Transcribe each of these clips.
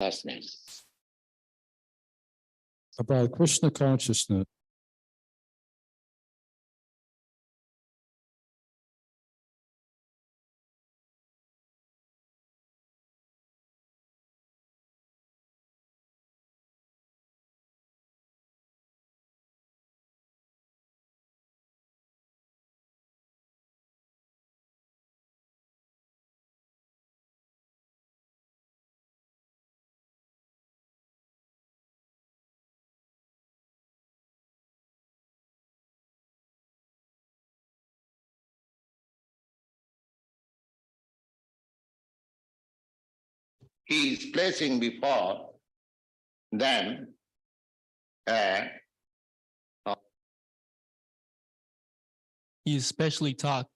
consciousness. About Krishna consciousness. He is placing before them He especially talked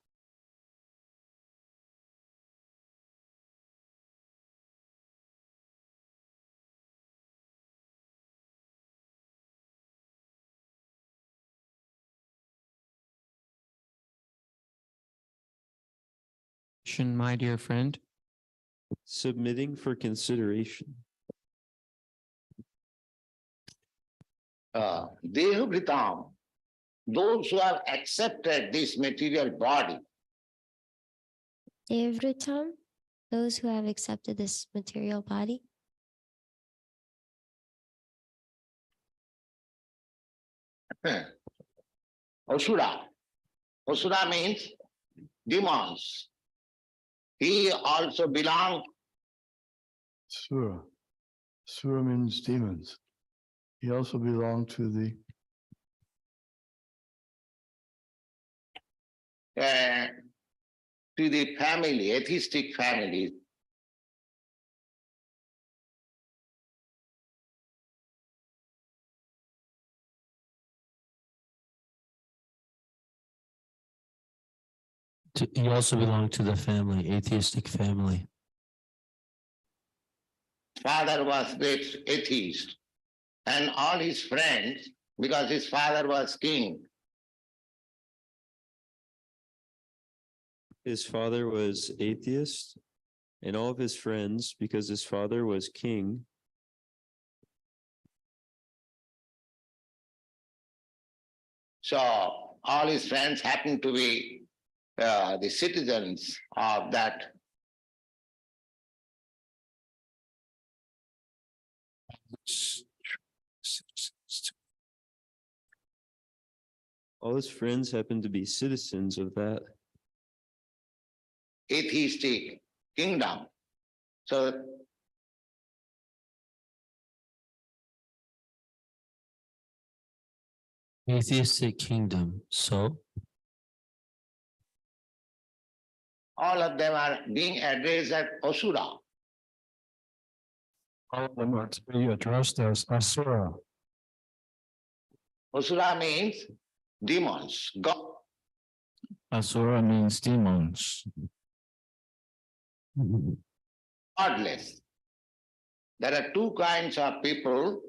my dear friend, submitting for consideration. Devritam, those who have accepted this material body, Devritam, those who have accepted this material body. Asura. Asura means demons. He also belongs. Sura. Sura means demons. He also belonged to the Family, atheistic family. He also belonged to the family, atheistic family. Father was great atheist, and all his friends, because his father was king. His father was atheist, and all of his friends, because his father was king, So all his friends happened to be the citizens of that. all his friends happened to be citizens of that Atheistic kingdom. So Atheistic kingdom. So all of them are being addressed as Asura. All of them are to be addressed as Asura. Asura means demons, God. Asura means demons. Godless. There are two kinds of people.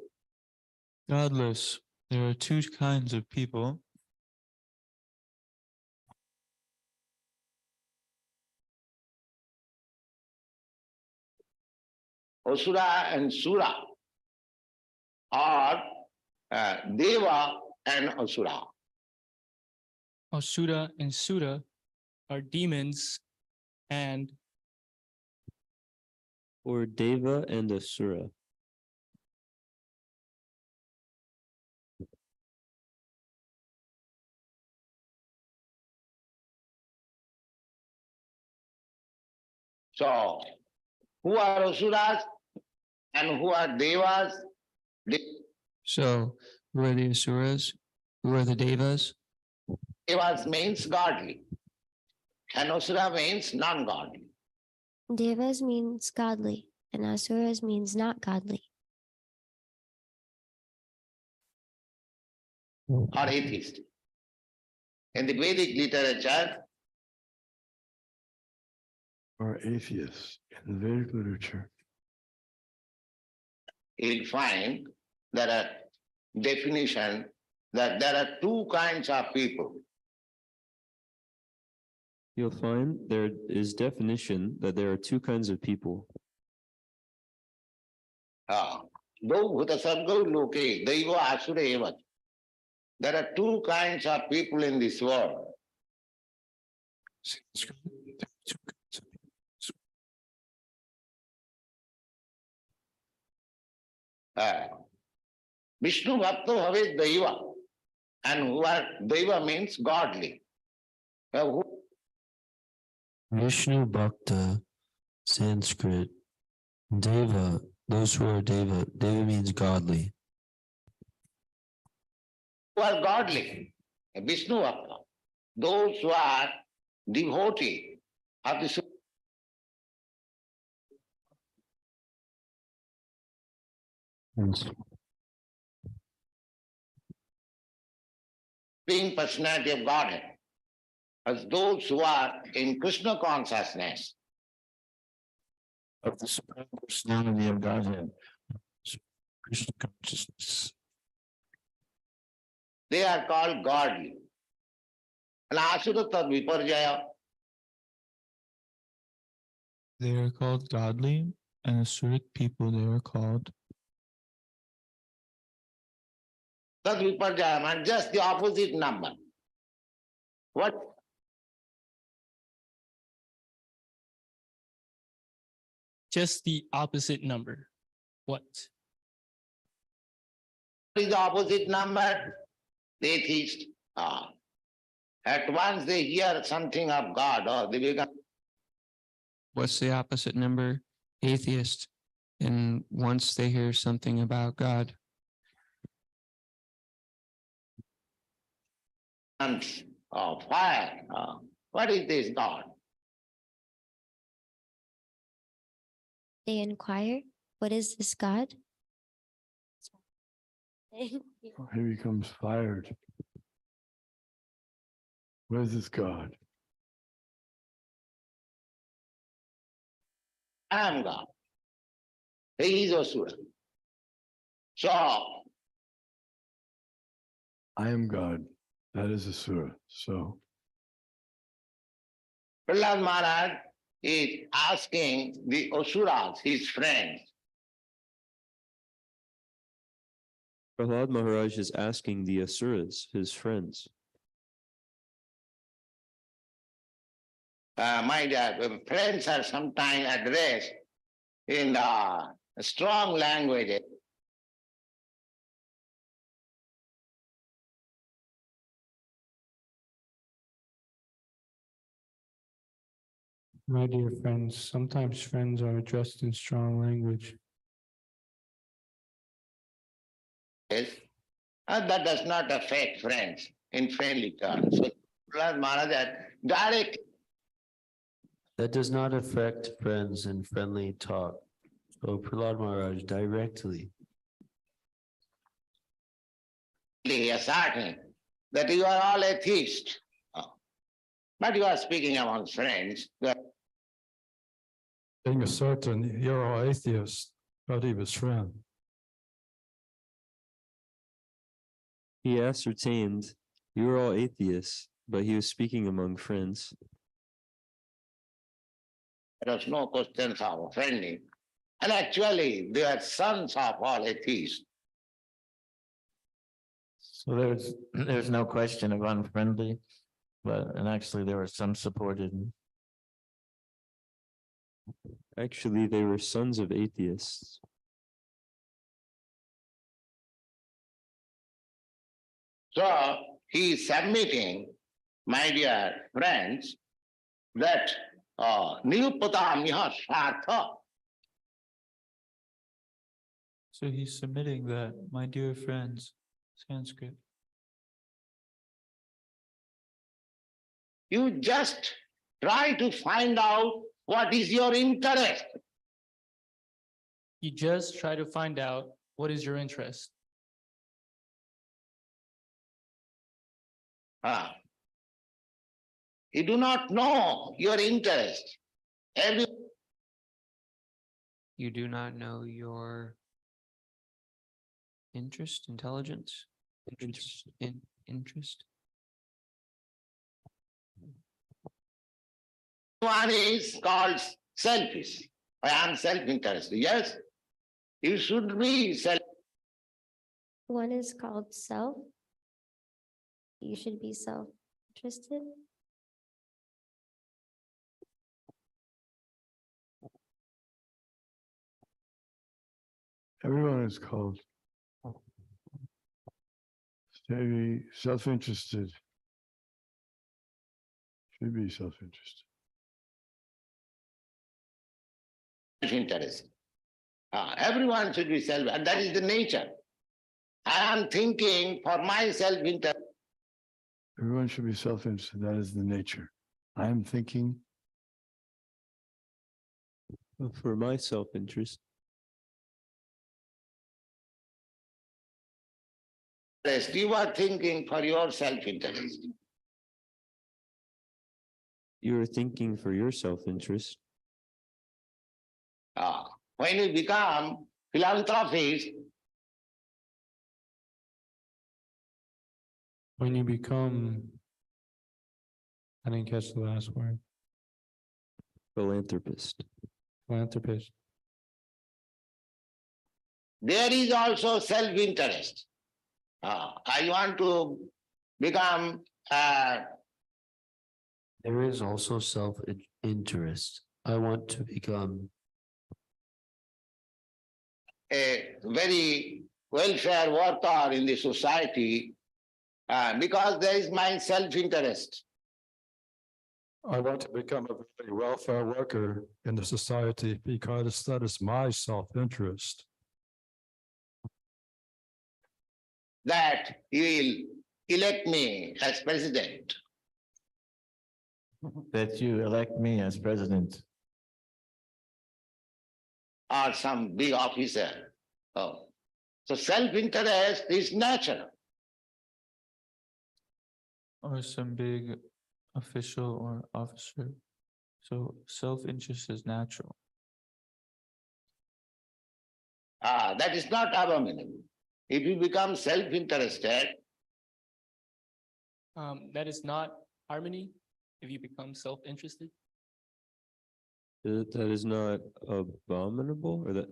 godless. There are two kinds of people. Asura and Sura, or Deva and Asura. Asura and Sura are demons, and or Deva and Asura. So, who are Asuras and who are Devas? so who are the Asuras? Who are the Devas? Devas means godly, and Asura means non-godly. Devas means godly, and Asuras means not godly. Or atheist. In the Vedic literature, or atheists in the Vedic literature. you'll find there are definition that there are two kinds of people. You'll find there is definition that there are two kinds of people. Dau bhuta sargau loke, daiva asura eva. There are two kinds of people in this world. Vishnu Bhakta Bhave Daiva, and who are Daiva means godly. Who Vishnu Bhakta, Sanskrit, Deva, those who are Deva, Deva means godly. are godly, Vishnu Bhakta, those who are devotee of the Supreme Personality of Godhead, as those who are in Krishna consciousness. Of the Supreme Personality of Godhead. Krishna consciousness. They are called godly. And asura tad viparjaya. They are called godly, and Asuric people they are called Tad viparjaya means just the opposite number. What just the opposite number. What? is the opposite number? The atheist. At once they hear something of God or they become what's the opposite number? Atheist. And once they hear something about God, fire. What is this God? They inquire, what is this God? He becomes fired. What is this God? I am God. He is Asura. So I am God. That is Asura. So Prahlad Maharaj is asking the Asuras, his friends, Prahlad Maharaj is asking the Asuras, his friends, my dear friends are sometimes addressed in strong language. my dear friends, sometimes friends are addressed in strong language. That does not affect friends in friendly terms. So Prahlad Maharaj had direct That does not affect friends in friendly talk. So Prahlad Maharaj directly asserting that you are all atheists. But you are speaking among friends. Being certain you're all atheists, but he was friend. he ascertained you were all atheists, but he was speaking among friends. There was no questions of offending. And actually, they are sons of all atheists. So there's no question of unfriendly, and actually there were some supported. Actually, they were sons of atheists. So he is submitting, my dear friends, that Nirupatamiha Swartha. So he's submitting that, my dear friends, Sanskrit. You just try to find out what is your interest. You just try to find out what is your interest. You do not know your interest. You do not know your interest, intelligence, interest. One is called selfish. I am self-interested. Yes, You should be self. One is called self. You should be self-interested. Everyone is called. Stay self-interested. Should be self-interested. Interest. Everyone should be self, and that is the nature. I am thinking for my self-interest. Everyone should be self-interested. That is the nature. I am thinking. For my self-interest, You are thinking for your self-interest. you are thinking for your self-interest. When you become philanthropist, When you become, I didn't catch the last word, Philanthropist. philanthropist. there is also self-interest. I want to become There is also self-interest. I want to become a very welfare worker in the society because there is my self-interest. I want to become a very welfare worker in the society because that is my self-interest. That you will elect me as president. That you elect me as president. Or some big officer. So self-interest is natural. Or some big official or officer. So self-interest is natural. That is not abominable. If you become self-interested, That is not harmony if you become self-interested. That is not abominable, or that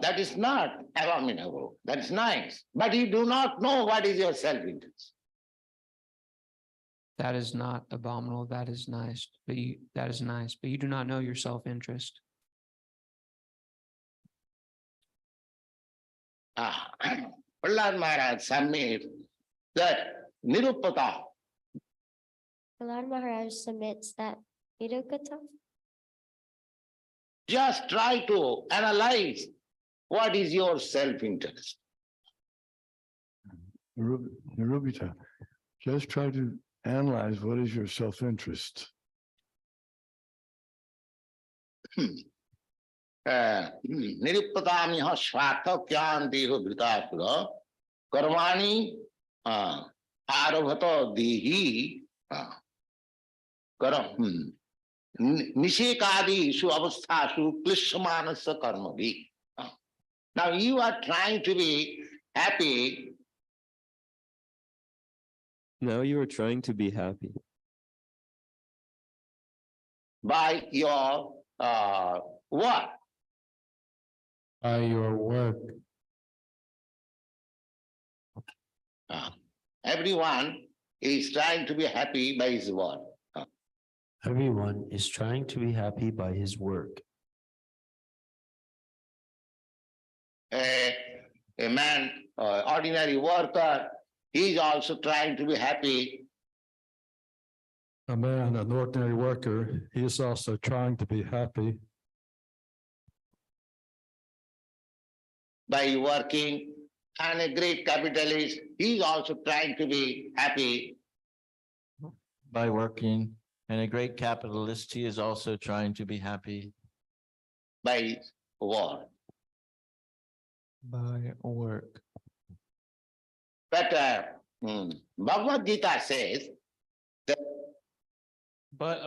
that is not abominable. That is nice. But you do not know what is your self-interest. That is not abominable. That is nice. That is nice, but you do not know your self-interest. Prahlad Maharaj submit that nirupata, Prahlad Maharaj submits that Nirukata, just try to analyze what is your self-interest. Nirubita, just try to analyze what is your self-interest. Nirupatamiha swartha kyan deho vritasura karmani arabhata dehi karam nishekadisu avasthasu klishmanasa karmavi. Now you are trying to be happy. now you are trying to be happy By your work. By your work. Everyone is trying to be happy by his work. Everyone is trying to be happy by his work. A man, ordinary worker, he is also trying to be happy A man, an ordinary worker, he is also trying to be happy by working, and a great capitalist, he is also trying to be happy By working, and a great capitalist, he is also trying to be happy by his work. By work. But Bhagavad Gita says But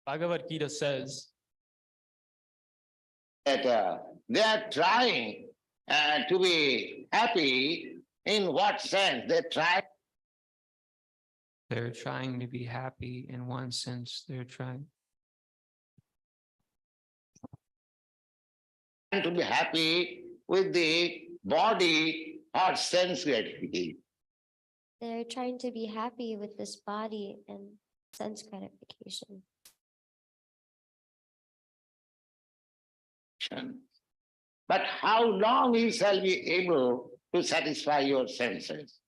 Bhagavad Gita says that they are trying to be happy. In what sense? They try They're trying to be happy in one sense. They're trying. To be happy with the body or sense gratification. They're trying to be happy with this body and sense gratification. But how long you shall be able to satisfy your senses?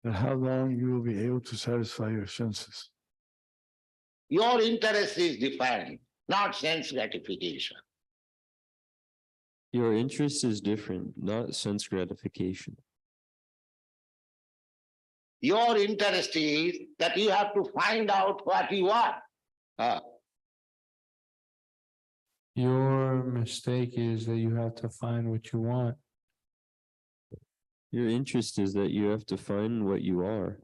And how long you will be able to satisfy your senses? Your interest is different, not sense gratification. Your interest is different, not sense gratification. Your interest is that you have to find out what you want. Your mistake is that you have to find what you want. Your interest is that you have to find what you are.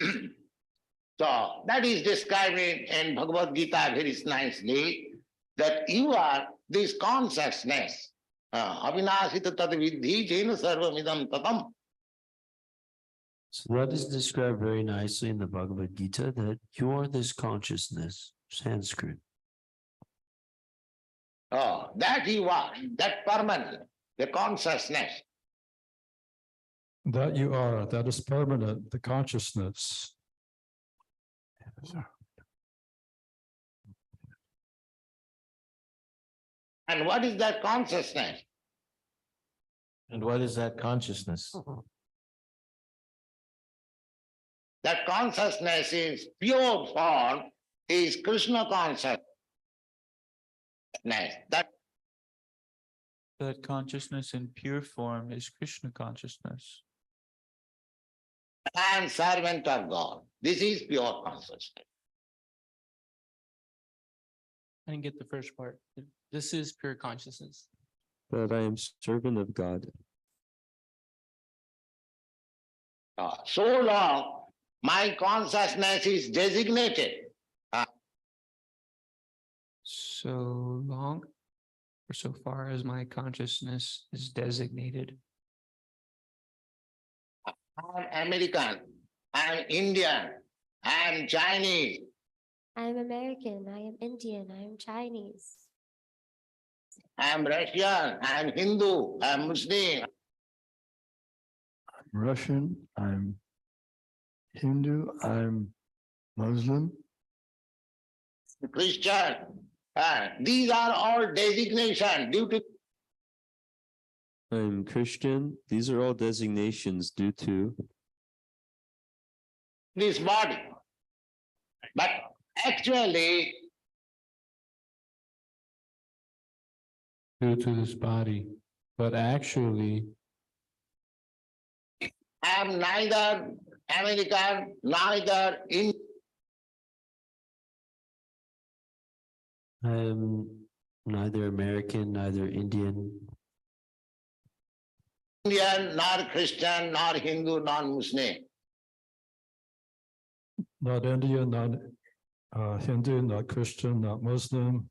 So that is described in Bhagavad Gita very nicely, that you are this consciousness. Avinashita tad vidhi jena sarvamidam tatam. So that is described very nicely in the Bhagavad Gita, that you are this consciousness, Sanskrit. That you are, that permanent, the consciousness. That you are, that is permanent, the consciousness. And what is that consciousness? And what is that consciousness? That consciousness is pure form, is Krishna consciousness. That That consciousness in pure form is Krishna consciousness. I am servant of God. This is pure consciousness. I didn't get the first part. This is pure consciousness. That I am servant of God. So long, my consciousness is designated. So long or so far as my consciousness is designated. I'm American, I'm Indian, I'm Chinese, I am American, I am Indian, I am Chinese. I'm Russian, I'm Hindu, I'm Muslim. I'm Russian, I'm Hindu, I'm Muslim, Christian. These are all designations due to I'm Christian. These are all designations due to this body. But actually, Due to this body, but actually, I am neither American, neither Indian, I am neither American, neither Indian, nor Christian, nor Hindu, nor Muslim. Not Indian, not Hindu, not Christian, not Muslim,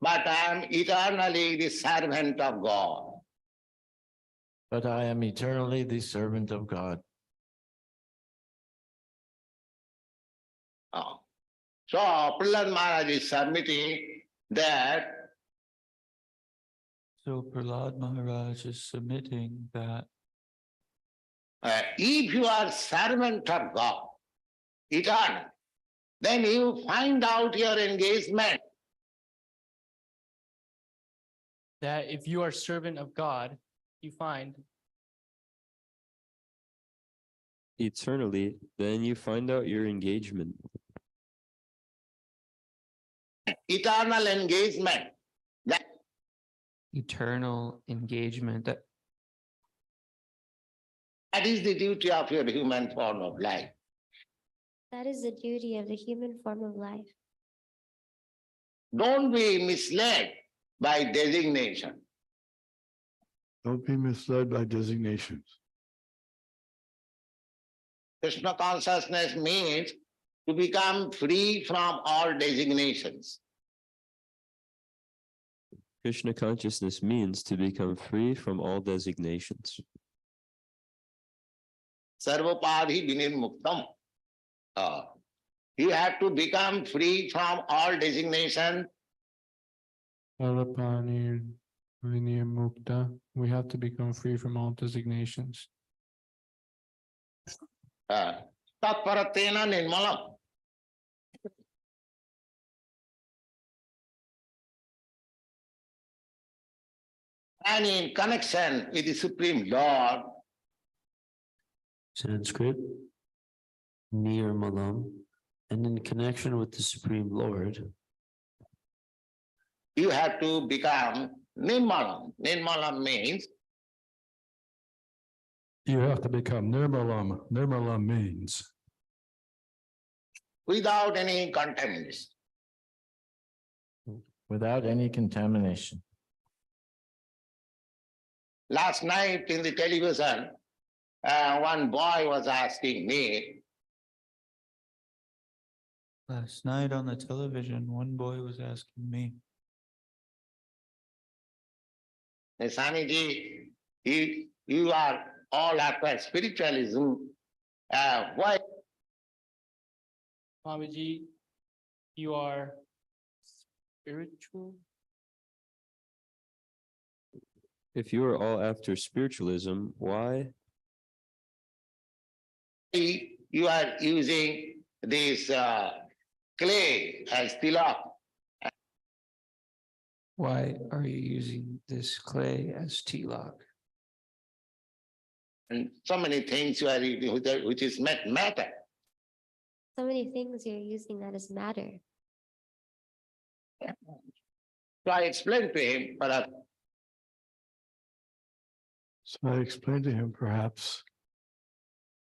But I am eternally the servant of God. But I am eternally the servant of God. So Prahlad Maharaj is submitting that so Prahlad Maharaj is submitting that if you are servant of God, eternal, then you find out your engagement. That if you are servant of God, you find eternally, then you find out your engagement. Eternal engagement. That Eternal engagement. is the duty of your human form of life. That is the duty of the human form of life. Don't be misled by designation. don't be misled by designations. Krishna consciousness means to become free from all designations. Krishna consciousness means to become free from all designations. sarvapadhi vinirmuktam. You have to become free from all designation. Sarvapani Vinaya Mukta. We have to become free from all designations. Tatparatena nirmalam. And in connection with the Supreme Lord, Sanskrit, Nirmalam, and in connection with the Supreme Lord, you have to become nirmalam. Nirmalam means You have to become nirmalam. Nirmalam means without any contamination. Without any contamination. Last night in the television, one boy was asking me, Last night on the television, one boy was asking me, Swamiji, you are all after spiritualism. Why Swamiji, you are spiritual? If you are all after spiritualism, why? you are using this clay as tilak? Why are you using this clay as tilak? And so many things you are using which is matter. So many things you're using that is matter. So I explained to him, but So I explained to him, perhaps,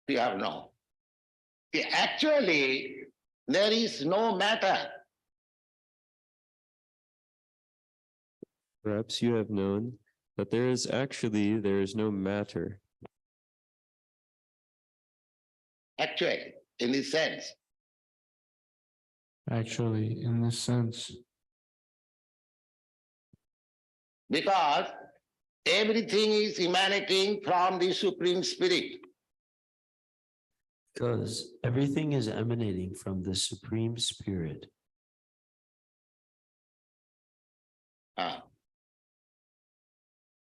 you have no. Actually, there is no matter. Perhaps you have known that there is no matter. Actually, in this sense, actually, in this sense, because everything is emanating from the Supreme Spirit. because everything is emanating from the Supreme Spirit.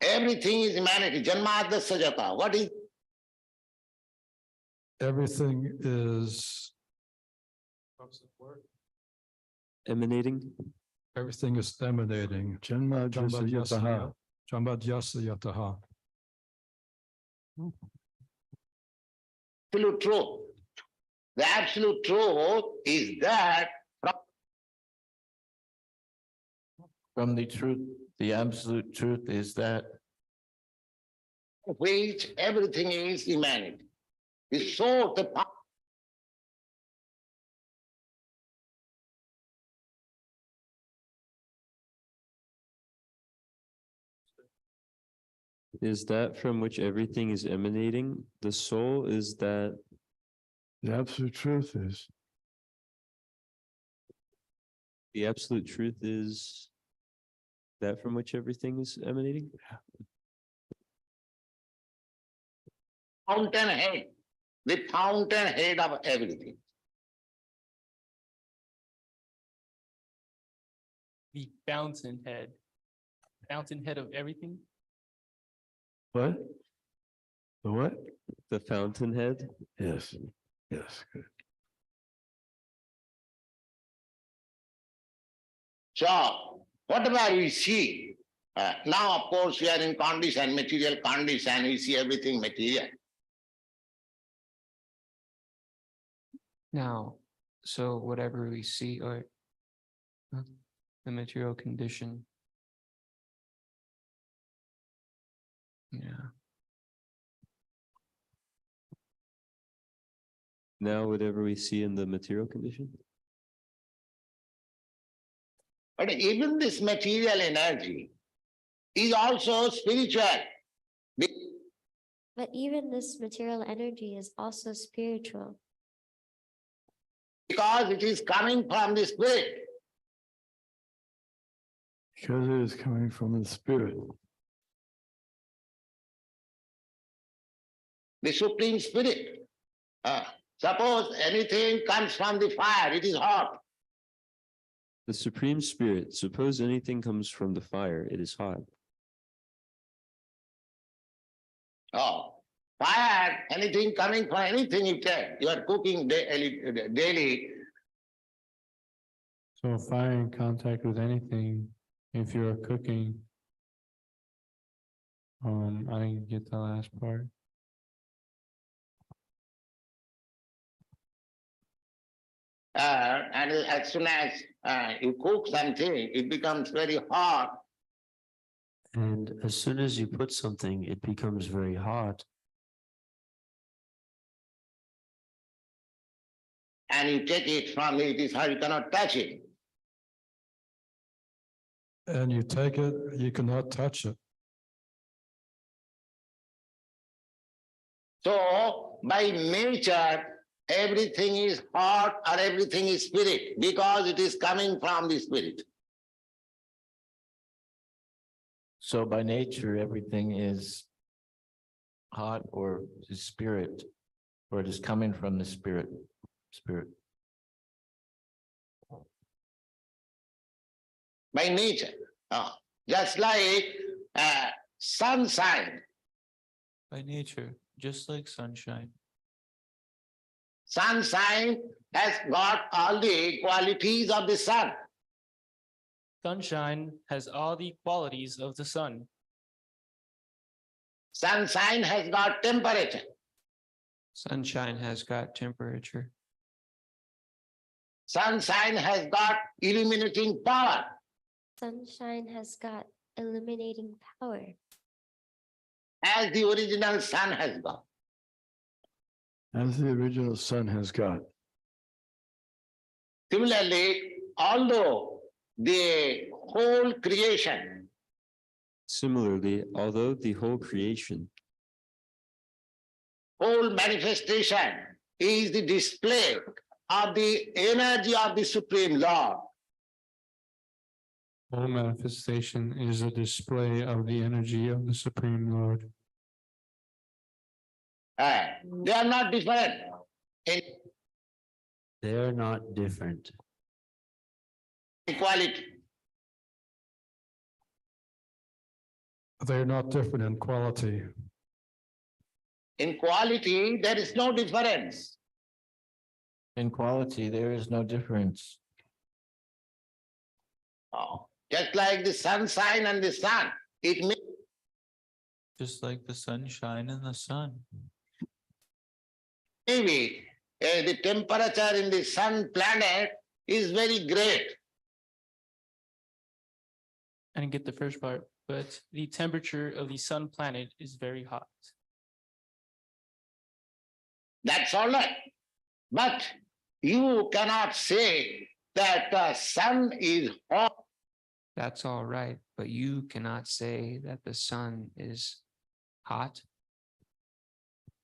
Everything is emanating. Janmadya sajata. What is everything is, Emanating? everything is emanating. Janma Jasayataha. Jambhadyasayataha. absolute truth? The absolute truth is that From the truth, the absolute truth is that from which everything is emanating. The source, the power. Is that from which everything is emanating? The soul is that The absolute truth is the absolute truth is that from which everything is emanating? Fountainhead, the fountainhead of everything. The fountainhead of everything. what? The what? The fountainhead? Yes, yes, good. So, whatever we see, now of course we are in condition, material condition, we see everything material. Now, so whatever we see or the material condition. Yeah. Now, whatever we see in the material condition? But even this material energy is also spiritual. But even this material energy is also spiritual Because it is coming from the spirit. Because it is coming from the spirit. the Supreme Spirit. Suppose anything comes from the fire, it is hot. The Supreme Spirit, suppose anything comes from the fire, it is hot. Oh, fire, anything coming from anything you take, you are cooking daily. So fire in contact with anything, if you're cooking. I didn't get the last part. And as soon as you cook something, it becomes very hot. And as soon as you put something, it becomes very hot. And you take it from it is how you cannot touch it. And you take it, you cannot touch it. So by nature, everything is hot or everything is spirit because it is coming from the spirit. So by nature, everything is hot or is spirit, or it is coming from the spirit. By nature, just like sunshine. By nature, just like sunshine. Sunshine has got all the qualities of the sun. Sunshine has all the qualities of the sun. Sunshine has got temperature. Sunshine has got temperature. Sunshine has got illuminating power. Sunshine has got illuminating power, As the original sun has got. As the original sun has got. Similarly, although the whole creation Similarly, although the whole creation, whole manifestation is the display of the energy of the Supreme Lord, Whole manifestation is a display of the energy of the Supreme Lord. they are not different in They're not different. quality. They're not different in quality. In quality, there is no difference. In quality, there is no difference. Just like the sunshine and the sun, it may Just like the sunshine and the sun. be the temperature in the sun planet is very great. I didn't get the first part, but the temperature of the sun planet is very hot. That's all right. But you cannot say that the sun is hot. That's all right, but you cannot say that the sun is hot.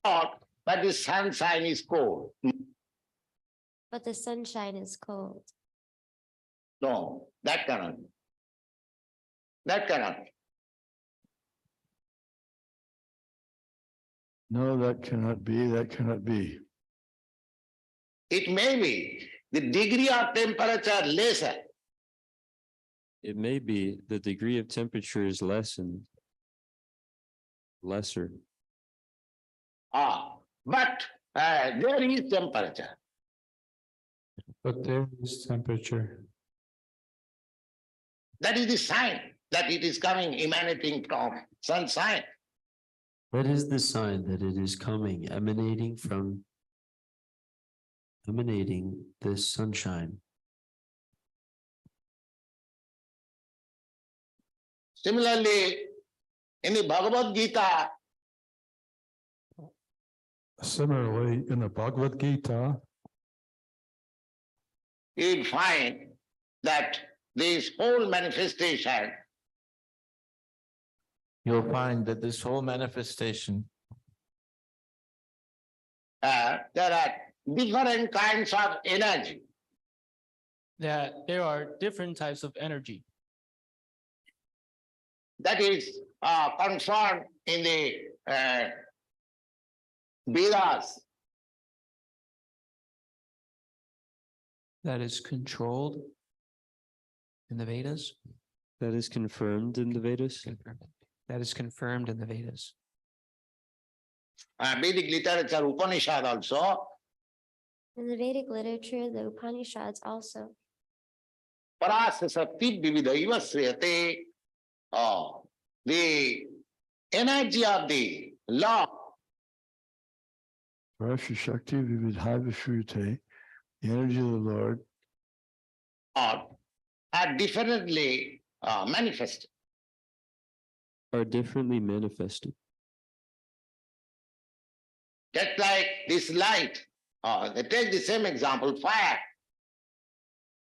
But the sunshine is cold. but the sunshine is cold. No, that cannot be. That cannot be. No, that cannot be, that cannot be. It may be the degree of temperature lesser, it may be the degree of temperature is lesser. but there is temperature. But there is temperature. That is the sign that it is coming, emanating from sunshine. That is the sign that it is coming, emanating this sunshine. Similarly, in the Bhagavad Gita, Similarly, in the Bhagavad Gita, you'll find that this whole manifestation You'll find that this whole manifestation, there are different kinds of energy. That there are different types of energy That is concerned in the Vedas. That is controlled in the Vedas. That is confirmed in the Vedas. That is confirmed in the Vedas. Vedic literature, Upanishad also. In the Vedic literature, the Upanishads also. Parasya Sakti Vividaiva Sriyate. The energy of the law Parasya Shakti Vividhaiva Shrute, the energy of the Lord, are differently manifested. Are differently manifested. Just like this light, take the same example, fire.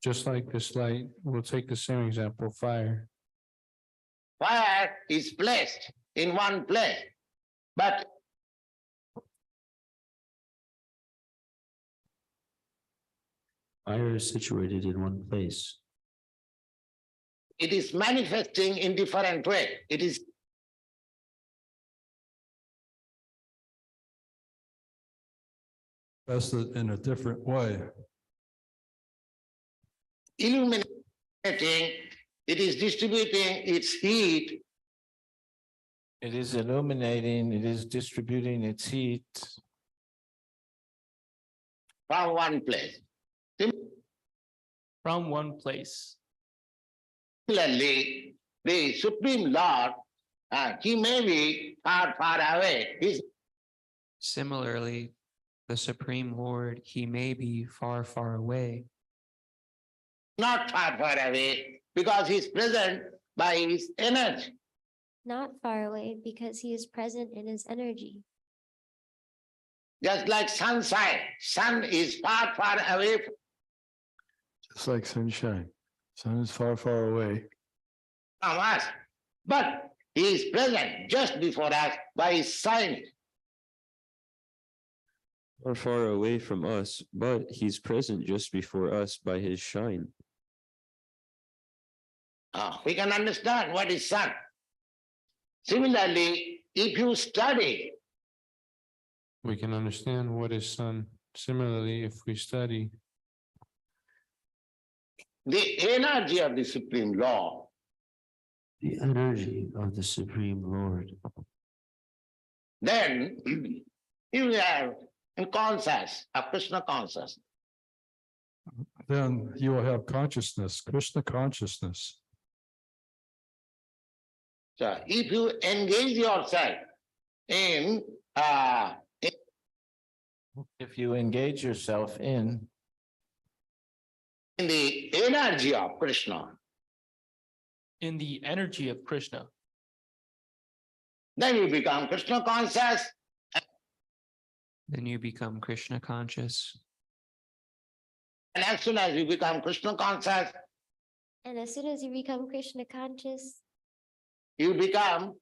Just like this light, we'll take the same example, fire. Fire is placed in one place, but Fire is situated in one place. it is manifesting in different way. It is Vested in a different way. illuminating, it is distributing its heat It is illuminating, it is distributing its heat from one place. From one place. Similarly, the Supreme Lord, he may be far, far away. He is Similarly, the Supreme Lord, he may be far, far away, not far, far away because he is present by his energy. Not far away because he is present in his energy. Just like sunshine, sun is far, far away just like sunshine. Sun is far, far away, from us, but he is present just before us by his sign. Are far away from us, but he's present just before us by his shine. We can understand what is sun. Similarly, if you study We can understand what is sun. Similarly, if we study the energy of the Supreme Law, The energy of the Supreme Lord. then you have a conscious, a Krishna conscious. Then you will have consciousness, Krishna consciousness. So if you engage yourself in if you engage yourself in the energy of Krishna, In the energy of Krishna, then you become Krishna conscious. then you become Krishna conscious. And as soon as you become Krishna conscious, And as soon as you become Krishna conscious, you become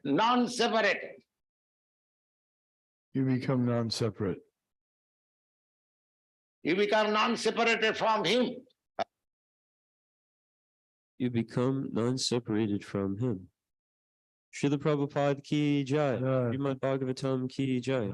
non-separated. you become non-separate. You become non-separated from him. You become non-separated from him. Srila Prabhupada ki jai. Yeah. Srimad Bhagavatam ki jai.